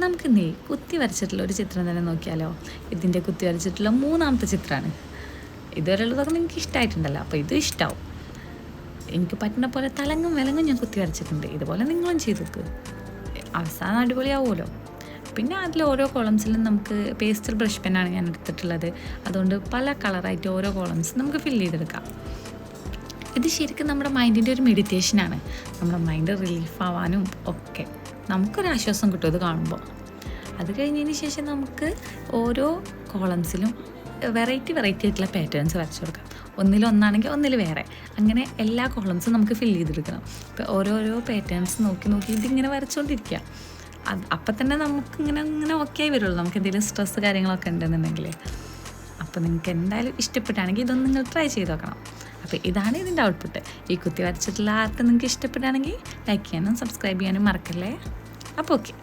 നമുക്കിന്നേ കുത്തി വരച്ചിട്ടുള്ള ഒരു ചിത്രം തന്നെ നോക്കിയാലോ. ഇതിൻ്റെ കുത്തി വരച്ചിട്ടുള്ള മൂന്നാമത്തെ ചിത്രമാണ്. ഇതുവരെയുള്ളതൊക്കെ നിങ്ങൾക്ക് ഇഷ്ടമായിട്ടുണ്ടല്ലോ, അപ്പോൾ ഇത് ഇഷ്ടമാവും. എനിക്ക് പറ്റുന്ന പോലെ തലങ്ങും വിലങ്ങും ഞാൻ കുത്തി വരച്ചിട്ടുണ്ട്. ഇതുപോലെ നിങ്ങളും ചെയ്ത് നോക്ക്, അവസാനം അടിപൊളിയാവുമല്ലോ. പിന്നെ അതിൽ ഓരോ കോളംസിലും നമുക്ക് പേസ്റ്റൽ ബ്രഷ് പെന്നാണ് ഞാൻ എടുത്തിട്ടുള്ളത്. അതുകൊണ്ട് പല കളറായിട്ട് ഓരോ കോളംസ് നമുക്ക് ഫില്ല് ചെയ്തെടുക്കാം. ഇത് ശരിക്കും നമ്മുടെ മൈൻഡിൻ്റെ ഒരു മെഡിറ്റേഷനാണ്. നമ്മുടെ മൈൻഡ് റിലീഫ് ആവാനും ഒക്കെ നമുക്കൊരാശ്വാസം കിട്ടും ഇത് കാണുമ്പോൾ. അത് കഴിഞ്ഞതിന് ശേഷം നമുക്ക് ഓരോ കോളംസിലും വെറൈറ്റി ആയിട്ടുള്ള പാറ്റേൺസ് വരച്ചു കൊടുക്കാം. ഒന്നിലൊന്നാണെങ്കിൽ ഒന്നിൽ വേറെ, അങ്ങനെ എല്ലാ കോളംസും നമുക്ക് ഫില്ല് ചെയ്തെടുക്കണം. ഇപ്പോൾ ഓരോരോ പാറ്റേൺസ് നോക്കി ഇതിങ്ങനെ വരച്ചുകൊണ്ടിരിക്കുക. അപ്പം തന്നെ നമുക്കിങ്ങനെ ഓക്കെ ആയി വരുള്ളൂ. നമുക്ക് എന്തെങ്കിലും സ്ട്രെസ് കാര്യങ്ങളൊക്കെ ഉണ്ടെന്നുണ്ടെങ്കിൽ. അപ്പോൾ നിങ്ങൾക്ക് എന്തായാലും ഇഷ്ടപ്പെട്ടാണെങ്കിൽ ഇതൊന്നും നിങ്ങൾ ട്രൈ ചെയ്ത് നോക്കണം. അപ്പോൾ ഇതാണ് ഇതിൻ്റെ ഔട്ട്പുട്ട്. ഈ കുത്തി വരച്ചിട്ടുള്ള ആർട്ട് നിങ്ങൾക്ക് ഇഷ്ടപ്പെട്ടാണെങ്കിൽ ലൈക്ക് ചെയ്യാനും സബ്സ്ക്രൈബ് ചെയ്യാനും മറക്കല്ലേ. അപ്പോൾ ഓക്കെ.